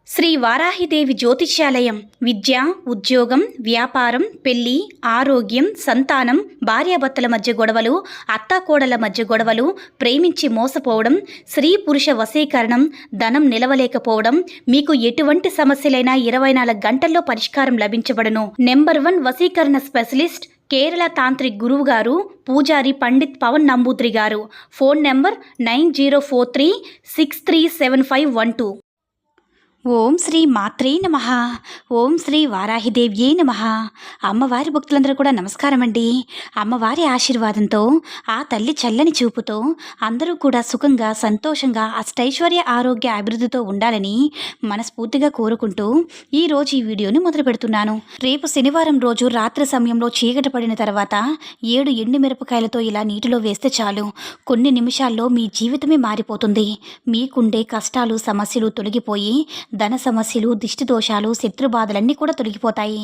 శ్రీ వారాహిదేవి జ్యోతిష్యాలయం విద్య, ఉద్యోగం, వ్యాపారం, పెళ్లి, ఆరోగ్యం, సంతానం, భార్యాభర్తల మధ్య గొడవలు, అత్తాకోడల మధ్య గొడవలు, ప్రేమించి మోసపోవడం, స్త్రీ పురుష వశీకరణం, ధనం నిలవలేకపోవడం, మీకు ఎటువంటి సమస్యలైనా 24 గంటల్లో పరిష్కారం లభించబడును. నెంబర్ 1 వశీకరణ స్పెషలిస్ట్ కేరళ తాంత్రిక్ గురువు గారు పూజారి పండిత్ పవన్ నంబూద్రి గారు. Phone number 9043637512. ఓం శ్రీ మాత్రే నమః. ఓం శ్రీ వారాహిదేవ్యే నమః. అమ్మవారి భక్తులందరూ కూడా నమస్కారం అండి. అమ్మవారి ఆశీర్వాదంతో, ఆ తల్లి చల్లని చూపుతో అందరూ కూడా సుఖంగా, సంతోషంగా, అష్టైశ్వర్య, ఆరోగ్య, అభివృద్ధితో ఉండాలని మనస్ఫూర్తిగా కోరుకుంటూ ఈరోజు ఈ వీడియోని మొదలు పెడుతున్నాను. రేపు శనివారం రోజు రాత్రి సమయంలో చీకటి పడిన తర్వాత 7 ఎండు మిరపకాయలతో ఇలా నీటిలో వేస్తే చాలు, కొన్ని నిమిషాల్లో మీ జీవితమే మారిపోతుంది. మీకుండే కష్టాలు, సమస్యలు తొలగిపోయి ధన సమస్యలు, దిష్టి దోషాలు, శత్రు బాధలన్నీ కూడా తొలగిపోతాయి.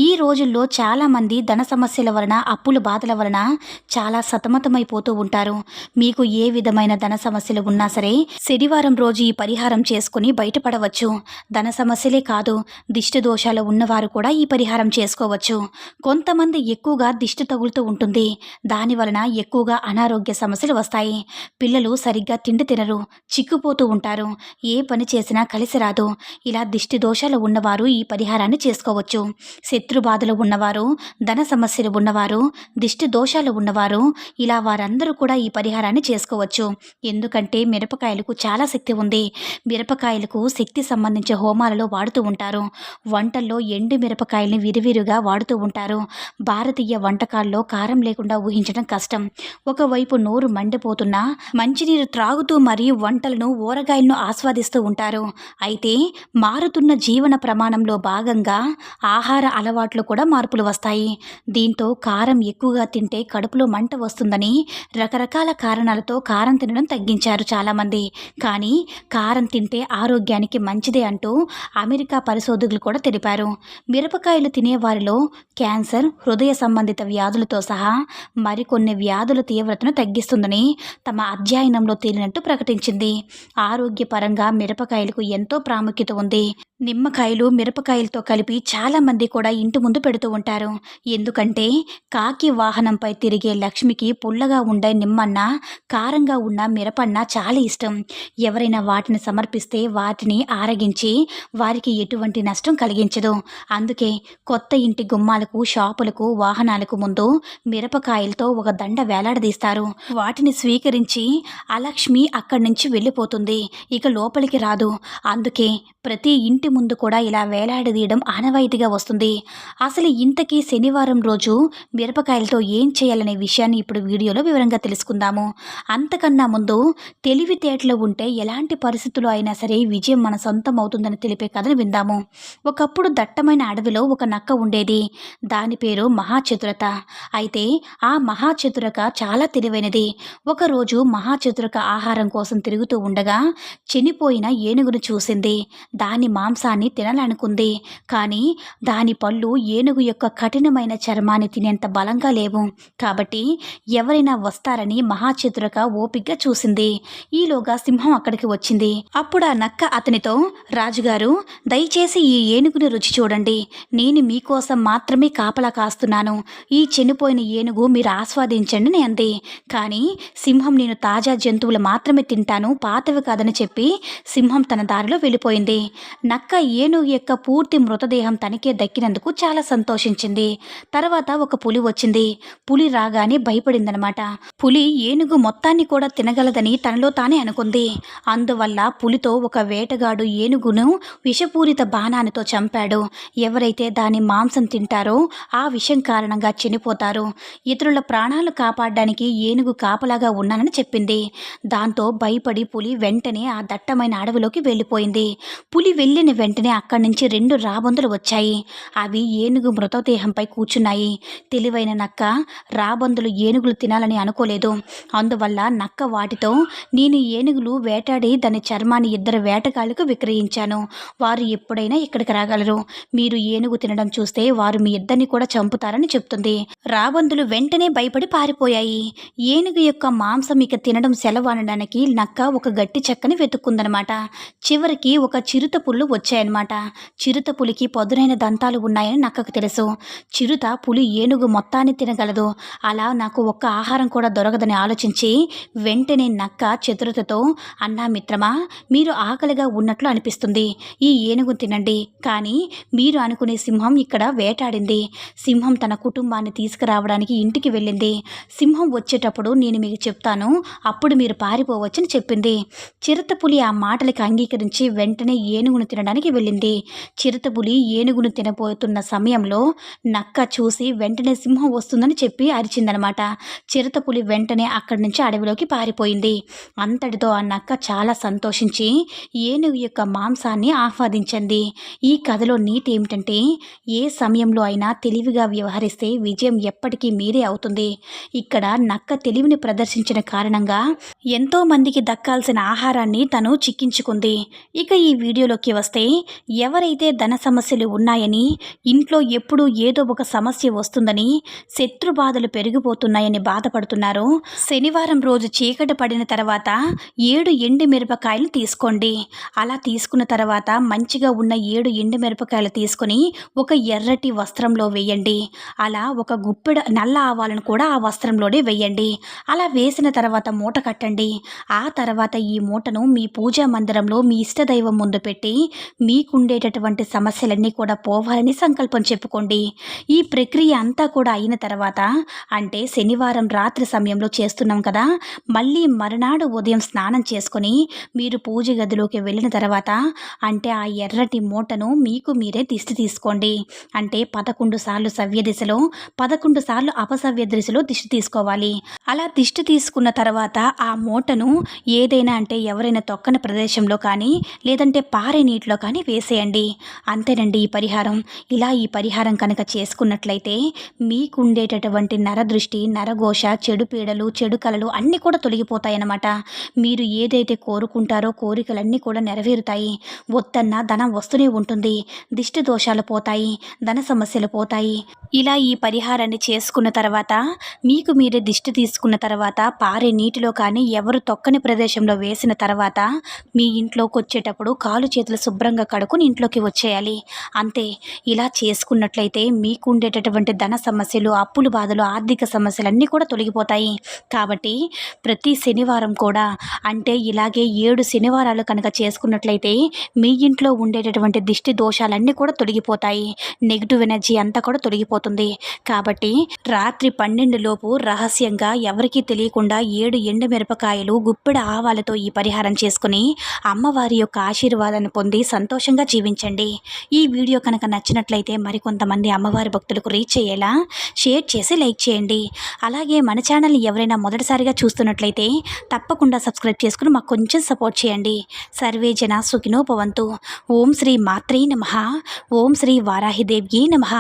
ఈ రోజుల్లో చాలామంది ధన సమస్యల వలన, అప్పుల బాధల వలన చాలా సతమతమైపోతూ ఉంటారు. మీకు ఏ విధమైన ధన సమస్యలు ఉన్నా సరే శనివారం రోజు ఈ పరిహారం చేసుకుని బయటపడవచ్చు. ధన సమస్యలే కాదు, దిష్టి దోషాలు ఉన్నవారు కూడా ఈ పరిహారం చేసుకోవచ్చు. కొంతమంది ఎక్కువగా దిష్టి తగులుతూ ఉంటుంది, దాని వలన ఎక్కువగా అనారోగ్య సమస్యలు వస్తాయి. పిల్లలు సరిగ్గా తిండి తినరు, చిక్కుపోతూ ఉంటారు, ఏ పని చేసినా కలిసి రాదు. ఇలా దిష్టి దోషాలు ఉన్నవారు ఈ పరిహారాన్ని చేసుకోవచ్చు. శత్రు బాధలు ఉన్నవారు, ధన సమస్యలు ఉన్నవారు, దిష్టి దోషాలు ఉన్నవారు, ఇలా వారందరూ కూడా ఈ పరిహారాన్ని చేసుకోవచ్చు. ఎందుకంటే మిరపకాయలకు చాలా శక్తి ఉంది. మిరపకాయలకు శక్తి సంబంధించిన హోమాలలో వాడుతూ ఉంటారు. వంటల్లో ఎండు మిరపకాయల్ని విరివిరిగా వాడుతూ ఉంటారు. భారతీయ వంటకాల్లో కారం లేకుండా ఊహించడం కష్టం. ఒకవైపు నోరు మండిపోతున్నా మంచినీరు త్రాగుతూ మరియు వంటలను, ఊరగాయలను ఆస్వాదిస్తూ ఉంటారు. అయితే మారుతున్న జీవన ప్రమాణంలో భాగంగా ఆహార అలవాట్లు కూడా మార్పులు వస్తాయి. దీంతో కారం ఎక్కువగా తింటే కడుపులో మంట వస్తుందని రకరకాల కారణాలతో కారం తినడం తగ్గించారు చాలామంది. కానీ కారం తింటే ఆరోగ్యానికి మంచిదే అంటూ అమెరికా పరిశోధకులు కూడా తెలిపారు. మిరపకాయలు తినేవారిలో క్యాన్సర్, హృదయ సంబంధిత వ్యాధులతో సహా మరికొన్ని వ్యాధుల తీవ్రతను తగ్గిస్తుందని తమ అధ్యయనంలో తేలినట్టు ప్రకటించింది. ఆరోగ్యపరంగా మిరపకాయలకు ఎంతో ప్రాముఖ్యత ఉంది. నిమ్మకాయలు, మిరపకాయలతో కలిపి చాలామంది కూడా ఇంటి ముందు పెడుతూ ఉంటారు. ఎందుకంటే కాకి వాహనంపై తిరిగే లక్ష్మికి పుల్లగా ఉండే నిమ్మన్న, కారంగా ఉన్న మిరపన్న చాలా ఇష్టం. ఎవరైనా వాటిని సమర్పిస్తే వాటిని ఆరగించి వారికి ఎటువంటి నష్టం కలిగించదు. అందుకే కొత్త ఇంటి గుమ్మాలకు, షాపులకు, వాహనాలకు ముందు మిరపకాయలతో ఒక దండ వేలాడదీస్తారు. వాటిని స్వీకరించి అలక్ష్మి అక్కడి నుంచి వెళ్ళిపోతుంది, ఇక లోపలికి రాదు. అందుకే ప్రతి ఇంటి ముందు కూడా ఇలా వేలాడదీయడం ఆనవాయితీగా వస్తుంది. అసలు ఇంతకీ శనివారం రోజు మిరపకాయలతో ఏం చేయాలనే విషయాన్ని ఇప్పుడు వీడియోలో వివరంగా తెలుసుకుందాము. అంతకన్నా ముందు తెలివితేటలు ఉంటే ఎలాంటి పరిస్థితుల్లో అయినా సరే విజయం మన సొంతం అవుతుందని తెలిపే కథను విందాము. ఒకప్పుడు దట్టమైన అడవిలో ఒక నక్క ఉండేది. దాని పేరు మహాచతురత. అయితే ఆ మహాచతురక చాలా తెలివైనది. ఒకరోజు మహాచతురక ఆహారం కోసం తిరుగుతూ ఉండగా చనిపోయిన ఏనుగును చూసింది. దాని మాంసాన్ని తినాలనుకుంది. కానీ దాని పళ్ళు ఏనుగు యొక్క కఠినమైన చర్మాన్ని తినేంత బలంగా లేవు. కాబట్టి ఎవరైనా వస్తారని మహాచతురక ఓపిగ్గా చూసింది. ఈలోగా సింహం అక్కడికి వచ్చింది. అప్పుడు ఆ నక్క అతనితో, రాజుగారు, దయచేసి ఈ ఏనుగుని రుచి చూడండి. నేను మీకోసం మాత్రమే కాపలా కాస్తున్నాను. ఈ చనిపోయిన ఏనుగు మీరు ఆస్వాదించండి అంది. కానీ సింహం, నేను తాజా జంతువులు మాత్రమే తింటాను, పాతవి కాదని చెప్పి సింహం తన దారిలో వెళ్ళిపోయింది. నక్క ఏనుగు యొక్క పూర్తి మృతదేహం తనకే దక్కినందుకు చాలా సంతోషించింది. తర్వాత ఒక పులి వచ్చింది. పులి రాగానే భయపడిందనమాట. పులి ఏనుగు మొత్తాన్ని కూడా తినగలదని తనలో తానే అనుకుంది. అందువల్ల పులితో ఒక వేటగాడు ఏనుగును విషపూరిత బాణానితో చంపాడు. ఎవరైతే దాని మాంసం తింటారో ఆ విషం కారణంగా చనిపోతారు. ఇతరుల ప్రాణాలు కాపాడడానికి ఏనుగు కాపలాగా ఉన్నానని చెప్పింది. దాంతో భయపడి పులి వెంటనే ఆ దట్టమైన అడవిలోకి వెళ్ళిపోయింది. పులి వెళ్ళిన వెంటనే అక్కడి నుంచి 2 రాబందులు వచ్చాయి. అవి ఏనుగు మృతదేహంపై కూర్చున్నాయి. తెలివైన నక్క రాబందులు ఏనుగులు తినాలని అనుకోలేదు. అందువల్ల నక్క వాటితో, నేను ఏనుగులు వేటాడి దాని చర్మాన్ని 2 వేటగాళ్లకు విక్రయించాను. వారు ఎప్పుడైనా ఇక్కడికి రాగలరు. మీరు ఏనుగు తినడం చూస్తే వారు మీ ఇద్దరిని కూడా చంపుతారని చెప్తుంది. రాబందులు వెంటనే భయపడి పారిపోయాయి. ఏనుగు యొక్క మాంసం ఇక తినడం సెలవు అనడానికి నక్క ఒక గట్టి చెక్కని వెతుక్కుందనమాట. చివరికి ఒక చిరు చిరుతపులులు వచ్చాయన్నమాట. చిరుతపులికి పదునైన దంతాలు ఉన్నాయని నక్కకు తెలుసు. చిరుత పులి ఏనుగు మొత్తాన్ని తినగలదు. అలా నాకు ఒక్క ఆహారం కూడా దొరకదని ఆలోచించి వెంటనే నక్క చతురతతో, అన్నా మిత్రమా, మీరు ఆకలిగా ఉన్నట్లు అనిపిస్తుంది, ఈ ఏనుగు తినండి. కానీ మీరు అనుకునే సింహం ఇక్కడ వేటాడింది. సింహం తన కుటుంబాన్ని తీసుకురావడానికి ఇంటికి వెళ్ళింది. సింహం వచ్చేటప్పుడు నేను మీకు చెప్తాను, అప్పుడు మీరు పారిపోవచ్చని చెప్పింది. చిరుతపులి ఆ మాటలకి అంగీకరించి వెంటనే ఏనుగును తినడానికి వెళ్ళింది. చిరుతపులి ఏనుగును తినబోతున్న సమయంలో నక్క చూసి వెంటనే సింహం వస్తుందని చెప్పి అరిచిందనమాట. చిరుతపులి వెంటనే అక్కడి నుంచి అడవిలోకి పారిపోయింది. అంతటితో ఆ నక్క చాలా సంతోషించి ఏనుగు యొక్క మాంసాన్ని ఆస్వాదించింది. ఈ కథలో నీతి ఏమిటంటే, ఏ సమయంలో అయినా తెలివిగా వ్యవహరిస్తే విజయం ఎప్పటికీ మీరే అవుతుంది. ఇక్కడ నక్క తెలివిని ప్రదర్శించిన కారణంగా ఎంతో మందికి దక్కాల్సిన ఆహారాన్ని తను చిక్కించుకుంది. ఇక ఈ వీడియోలోకి వస్తే, ఎవరైతే ధన సమస్యలు ఉన్నాయని, ఇంట్లో ఎప్పుడూ ఏదో ఒక సమస్య వస్తుందని, శత్రు బాధలు పెరిగిపోతున్నాయని బాధపడుతున్నారో, శనివారం రోజు చీకటి పడిన తర్వాత 7 ఎండు మిరపకాయలు తీసుకోండి. అలా తీసుకున్న తర్వాత మంచిగా ఉన్న 7 ఎండు మిరపకాయలు తీసుకొని ఒక ఎర్రటి వస్త్రంలో వేయండి. అలా ఒక గుప్పెడ నల్ల ఆవాలను కూడా ఆ వస్త్రంలోనే వేయండి. అలా వేసిన తర్వాత మూట కట్టండి. ఆ తర్వాత ఈ మూటను మీ పూజా మందిరంలో మీ ఇష్టదైవం ముందు పెట్టి మీకుండేటటువంటి సమస్యలన్నీ కూడా పోవాలని సంకల్పం చెప్పుకోండి. ఈ ప్రక్రియ అంతా కూడా అయిన తర్వాత, అంటే శనివారం రాత్రి సమయంలో చేస్తున్నాం కదా, మళ్ళీ మరునాడు ఉదయం స్నానం చేసుకొని మీరు పూజ గదిలోకి వెళ్ళిన తర్వాత, అంటే ఆ ఎర్రటి మూటను మీకు మీరే దిష్టి తీసుకోండి. అంటే 11 సార్లు సవ్య దిశలో, 11 సార్లు అపసవ్య దిశలో దిష్టి తీసుకోవాలి. అలా దిష్టి తీసుకున్న తర్వాత ఆ మూటను ఏదైనా, అంటే ఎవరైనా తొక్కని ప్రదేశంలో కానీ లేదంటే పారే నీటిలో కానీ వేసేయండి. అంతేనండి ఈ పరిహారం. ఇలా ఈ పరిహారం కనుక చేసుకున్నట్లయితే మీకుండేటటువంటి నరదృష్టి, నరఘోష, చెడు పీడలు, చెడు కలలు అన్నీ కూడా తొలగిపోతాయన్నమాట. మీరు ఏదైతే కోరుకుంటారో కోరికలన్నీ కూడా నెరవేరుతాయి. వద్దన్నా ధనం వస్తూనే ఉంటుంది. దిష్టి దోషాలు పోతాయి, ధన సమస్యలు పోతాయి. ఇలా ఈ పరిహారాన్ని చేసుకున్న తర్వాత, మీకు మీరే దిష్టి తీసుకున్న తర్వాత పారే నీటిలో కానీ ఎవరు తొక్కని ప్రదేశంలో వేసిన తర్వాత మీ ఇంట్లోకి వచ్చేటప్పుడు కాలు చేతులు శుభ్రంగా కడుక్కుని ఇంట్లోకి వచ్చేయాలి. అంతే. ఇలా చేసుకున్నట్లయితే మీకు ఉండేటటువంటి ధన సమస్యలు, అప్పుల బాధలు, ఆర్థిక సమస్యలు అన్నీ కూడా తొలగిపోతాయి. కాబట్టి ప్రతి శనివారం కూడా, అంటే ఇలాగే 7 శనివారాలు కనుక చేసుకున్నట్లయితే మీ ఇంట్లో ఉండేటటువంటి దిష్టి దోషాలన్నీ కూడా తొలగిపోతాయి. నెగిటివ్ ఎనర్జీ అంతా కూడా తొలగిపోతుంది. కాబట్టి రాత్రి 12 లోపు రహస్యంగా ఎవరికీ తెలియకుండా 7 ఎండుమిరపకాయలు, గుప్పెడ ఆవాలతో ఈ పరిహారం చేసుకుని అమ్మవారి యొక్క ఆశీర్వాదాన్ని పొంది సంతోషంగా జీవించండి. ఈ వీడియో కనుక నచ్చినట్లయితే మరికొంతమంది అమ్మవారి భక్తులకు రీచ్ అయ్యేలా షేర్ చేసి లైక్ చేయండి. అలాగే మన ఛానల్ని ఎవరైనా మొదటిసారిగా చూస్తున్నట్లయితే తప్పకుండా సబ్స్క్రైబ్ చేసుకుని మాకు కొంచెం సపోర్ట్ చేయండి. సర్వే జన సుఖినో భవంతు. ఓం శ్రీ మాత్రే నమః. ఓం శ్రీ వారాహిదేవ్యే నమః.